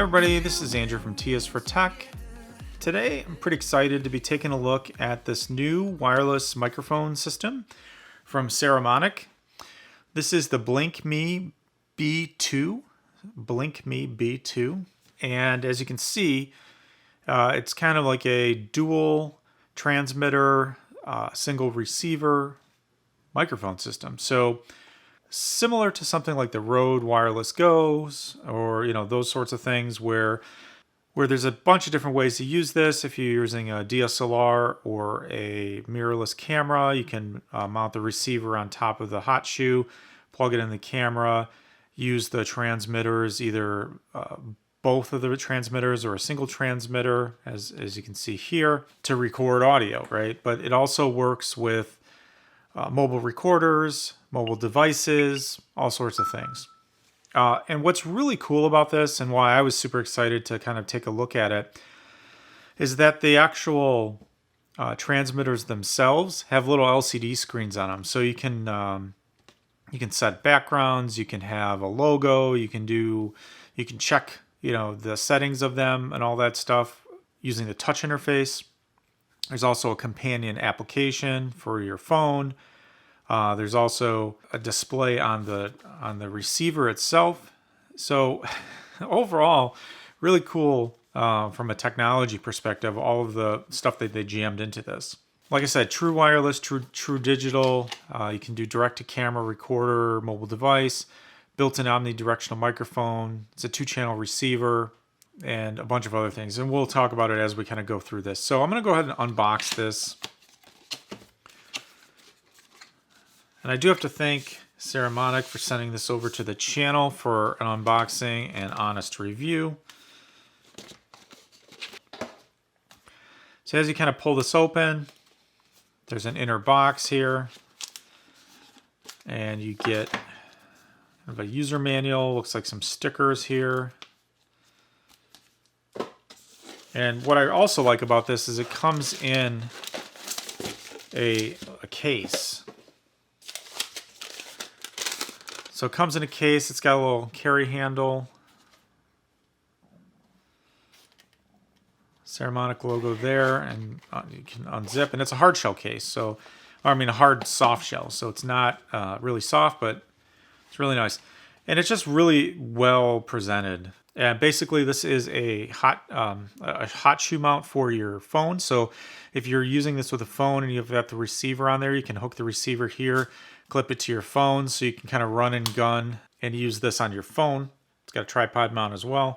everybody, this is Andrew from T is for Tech. Today I'm pretty excited to be taking a look at this new wireless microphone system from Saramonic. This is the Blink Me B2. Blink Me B2. And as you can see, it's kind of like a dual transmitter, single receiver microphone system. So similar to something like the Rode Wireless Go's or those sorts of things where there's a bunch of different ways to use this. If you're using a DSLR or a mirrorless camera, you can mount the receiver on top of the hot shoe, plug it in the camera, use the transmitters, either both of the transmitters or a single transmitter, as you can see here, to record audio, right? But it also works with mobile recorders, mobile devices, all sorts of things. And what's really cool about this, and why I was super excited to kind of take a look at it, is that the actual transmitters themselves have little LCD screens on them. So you can set backgrounds, you can have a logo, you can check the settings of them and all that stuff using the touch interface. There's also a companion application for your phone. There's also a display on the receiver itself. So overall, really cool from a technology perspective, all of the stuff that they jammed into this. Like I said, true wireless, true digital. You can do direct-to-camera recorder, mobile device, built-in omnidirectional microphone. It's a 2-channel receiver, and a bunch of other things. And we'll talk about it as we kind of go through this. So I'm going to go ahead and unbox this. And I do have to thank Saramonic for sending this over to the channel for an unboxing and honest review. So as you kind of pull this open, there's an inner box here. And you get kind of a user manual. Looks like some stickers here. And what I also like about this is it comes in a case. So it comes in a case. It's got a little carry handle. Saramonic logo there, and you can unzip. And it's a hard shell case, a hard soft shell. So it's not really soft, but it's really nice. And it's just really well presented. And basically, this is a hot shoe mount for your phone. So if you're using this with a phone and you've got the receiver on there, you can hook the receiver here, clip it to your phone, so you can kind of run and gun and use this on your phone. It's got a tripod mount as well.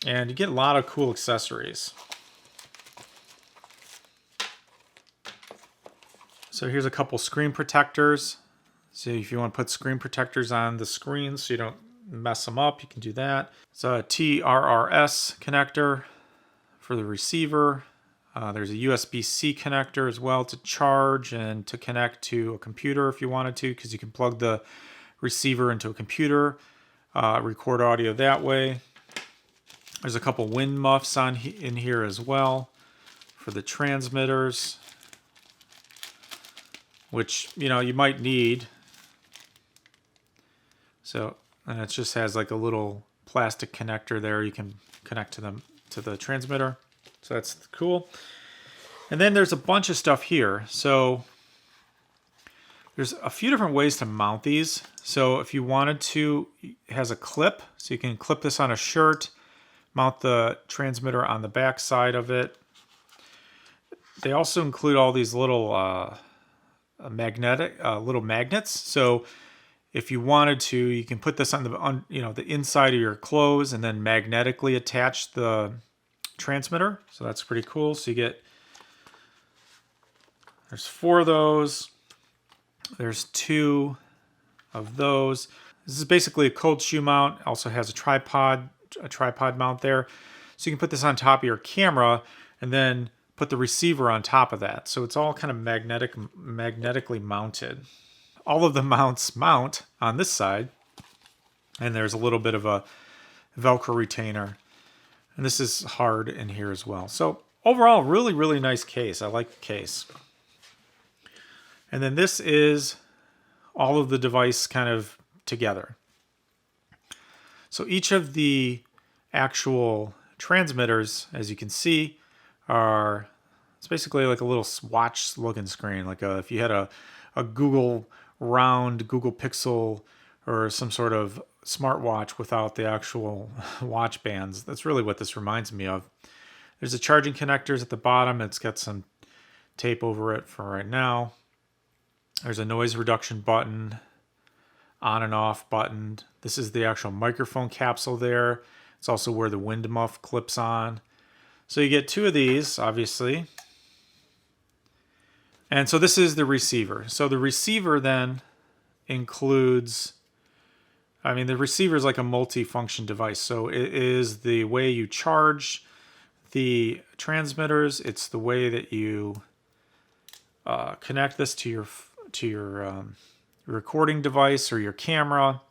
And you get a lot of cool accessories. So here's a couple screen protectors. So if you want to put screen protectors on the screen so you don't mess them up, you can do that. It's a TRRS connector for the receiver. There's a USB-C connector as well to charge and to connect to a computer if you wanted to, because you can plug the receiver into a computer, record audio that way. There's a couple wind muffs in here as well for the transmitters, which you might need. So, and it just has like a little plastic connector there. You can connect to the transmitter. So that's cool. And then there's a bunch of stuff here. So there's a few different ways to mount these. So if you wanted to, it has a clip. So you can clip this on a shirt, mount the transmitter on the back side of it. They also include all these little little magnets. So if you wanted to, you can put this on the inside of your clothes and then magnetically attach the transmitter. So that's pretty cool. So there's 4 of those. There's 2 of those. This is basically a cold shoe mount. Also has a tripod mount there. So you can put this on top of your camera and then put the receiver on top of that. So it's all kind of magnetically mounted. All of the mounts mount on this side, and there's a little bit of a Velcro retainer. And this is hard in here as well. So overall, really, really nice case. I like the case. And then this is all of the device kind of together. So each of the actual transmitters, as you can see, are, it's basically like a little watch looking screen, like if you had a Google Pixel or some sort of smartwatch without the actual watch bands. That's really what this reminds me of. There's the charging connectors at the bottom. It's got some tape over it for right now. There's a noise reduction button, on and off button. This is the actual microphone capsule there. It's also where the wind muff clips on. So you get two of these, obviously. And so this is the receiver. So the receiver then includes, I mean, the receiver is like a multi-function device. So it is the way you charge the transmitters. It's the way that you connect this to your recording device or your camera,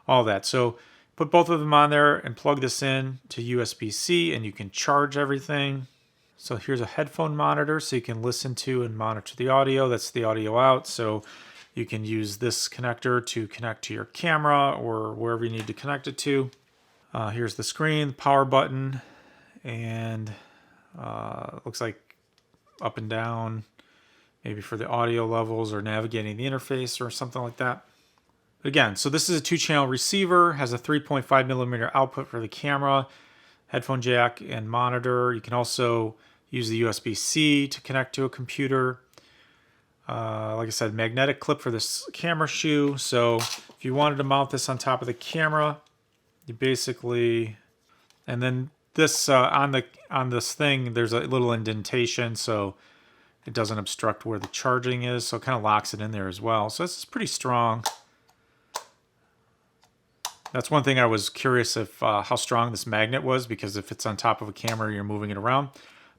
all that. So put both of them on there and plug this in to USB-C, and you can charge everything. So here's a headphone monitor, so you can listen to and monitor the audio. That's the audio out. So you can use this connector to connect to your camera or wherever you need to connect it to. Here's the screen, the power button, and it looks like up and down, maybe for the audio levels or navigating the interface or something like that. Again, so this is a 2-channel receiver, has a 3.5 millimeter output for the camera, headphone jack, and monitor. You can also use the USB-C to connect to a computer. Like I said, magnetic clip for this camera shoe. So if you wanted to mount this on top of the camera, you basically, and then this on this thing, there's a little indentation, so it doesn't obstruct where the charging is. So it kind of locks it in there as well. So this is pretty strong. That's one thing I was curious if how strong this magnet was, because if it's on top of a camera, you're moving it around.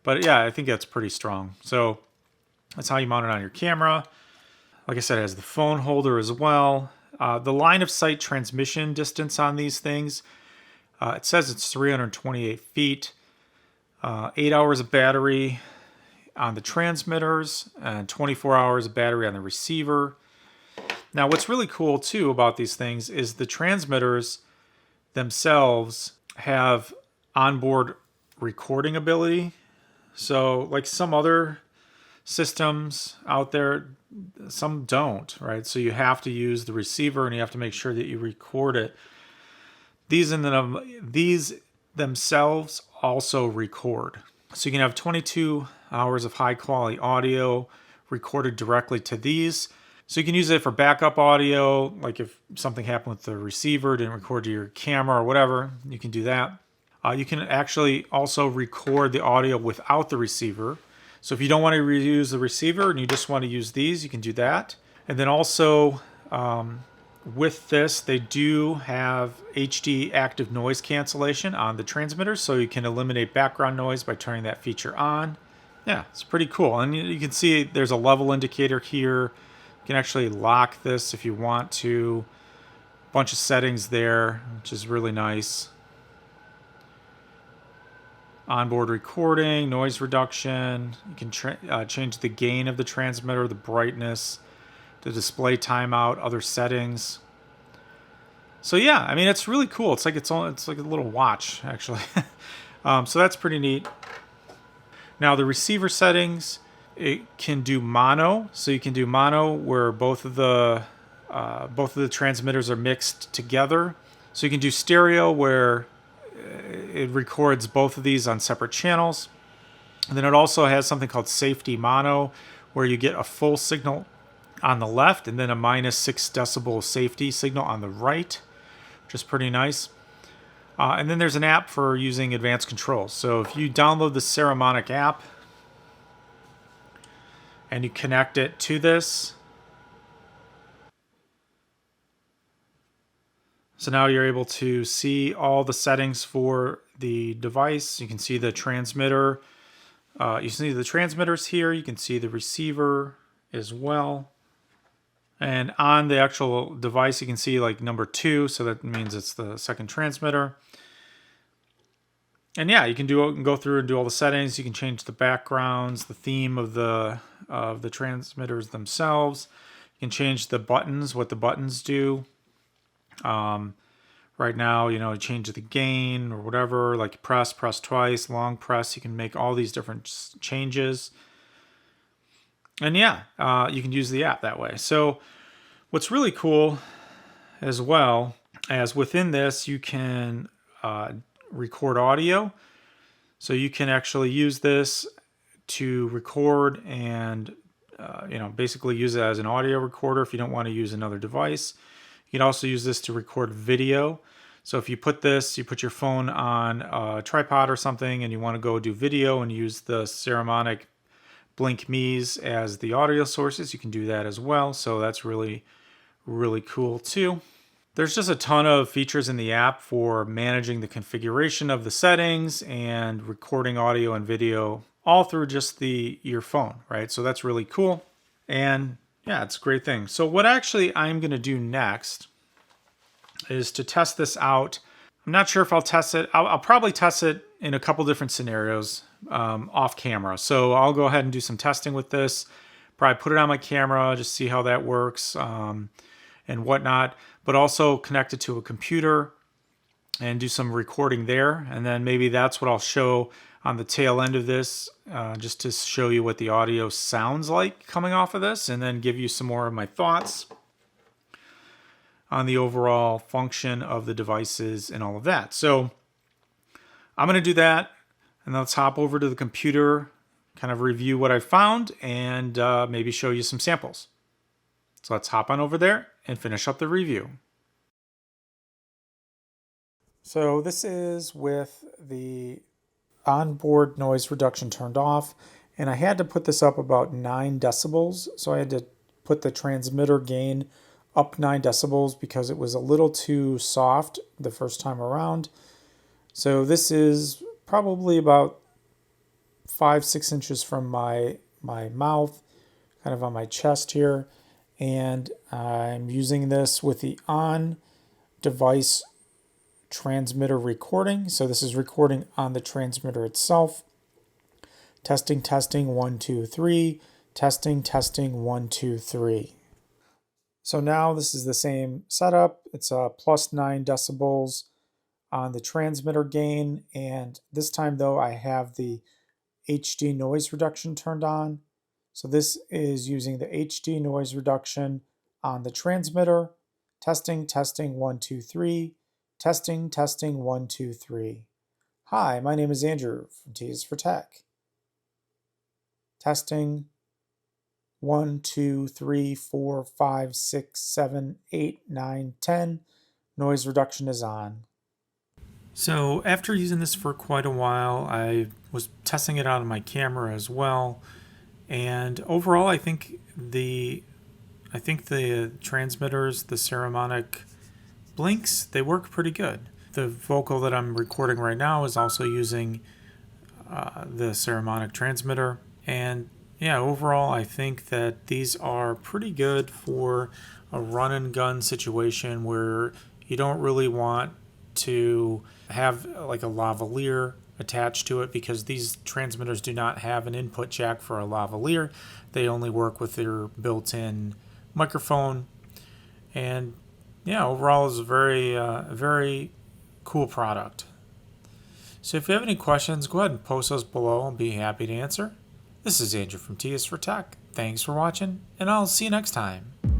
But yeah, I think that's pretty strong. So that's how you mount it on your camera. Like I said, it has the phone holder as well. The line of sight transmission distance on these things, it says it's 328 feet, 8 hours of battery on the transmitters, and 24 hours of battery on the receiver. Now, what's really cool, too, about these things is the transmitters themselves have onboard recording ability. So, like some other systems out there, some don't, right? So you have to use the receiver and you have to make sure that you record it. These themselves also record. So you can have 22 hours of high-quality audio recorded directly to these. So you can use it for backup audio, like if something happened with the receiver, didn't record to your camera or whatever, you can do that. You can actually also record the audio without the receiver. So if you don't want to reuse the receiver and you just want to use these, you can do that. And then also with this, they do have HD active noise cancellation on the transmitters, so you can eliminate background noise by turning that feature on. Yeah, it's pretty cool. And you can see there's a level indicator here. You can actually lock this if you want to. A bunch of settings there, which is really nice. Onboard recording, noise reduction. You can change the gain of the transmitter, the brightness, the display timeout, other settings. So yeah, I mean, it's really cool. It's like a little watch, actually. So that's pretty neat. Now the receiver settings, it can do mono. So you can do mono where both of the transmitters are mixed together. So you can do stereo where it records both of these on separate channels. And then it also has something called safety mono, where you get a full signal on the left and then a -6 decibel safety signal on the right, which is pretty nice. And then there's an app for using advanced controls. So if you download the Saramonic app and you connect it to this, so now you're able to see all the settings for the device. You can see the transmitter. You can see the transmitters here. You can see the receiver as well. And on the actual device, you can see like number 2. So that means it's the second transmitter. And yeah, you can go through and do all the settings. You can change the backgrounds, the theme of the transmitters themselves. You can change the buttons, what the buttons do. right now, change the gain or whatever, like press twice, long press. You can make all these different changes. And yeah, you can use the app that way. So what's really cool as well as within this, you can record audio. So you can actually use this to record and basically use it as an audio recorder if you don't want to use another device. You can also use this to record video. So if you put your phone on a tripod or something and you want to go do video and use the Saramonic Blink Me's as the audio sources, you can do that as well. So that's really, really cool too. There's just a ton of features in the app for managing the configuration of the settings and recording audio and video all through just your phone, right? So that's really cool. And yeah, it's a great thing. So what actually I'm going to do next is to test this out. I'm not sure if I'll test it. I'll probably test it in a couple different scenarios off camera. So I'll go ahead and do some testing with this. Probably put it on my camera, just see how that works and whatnot, but also connect it to a computer and do some recording there. And then maybe that's what I'll show on the tail end of this, just to show you what the audio sounds like coming off of this, and then give you some more of my thoughts on the overall function of the devices and all of that. So I'm going to do that, and let's hop over to the computer, kind of review what I found, and maybe show you some samples. So let's hop on over there and finish up the review. So this is with the onboard noise reduction turned off, and I had to put this up about 9 decibels. So I had to put the transmitter gain up 9 decibels because it was a little too soft the first time around. So this is probably about 5-6 inches from my mouth, kind of on my chest here. And I'm using this with the on-device transmitter recording. So this is recording on the transmitter itself. Testing, 1, 2, 3. Testing, 1, 2, 3. So now this is the same setup. It's plus 9 decibels on the transmitter gain. And this time though, I have the HD noise reduction turned on. So this is using the HD noise reduction on the transmitter. Testing, 1, 2, 3. Testing, 1, 2, 3. Hi, my name is Andrew from T is for Tech. Testing, 1, 2, 3, 4, 5, 6, 7, 8, 9, 10. Noise reduction is on. So after using this for quite a while, I was testing it out on my camera as well. And overall, I think the transmitters, the Saramonic Blinks, they work pretty good. The vocal that I'm recording right now is also using the Saramonic transmitter. And yeah, overall, I think that these are pretty good for a run and gun situation where you don't really want to have like a lavalier attached to it, because these transmitters do not have an input jack for a lavalier. They only work with their built-in microphone. And yeah, overall is a very cool product. So if you have any questions, go ahead and post those below. I'll be happy to answer. This is Andrew from T is for Tech. Thanks for watching, and I'll see you next time.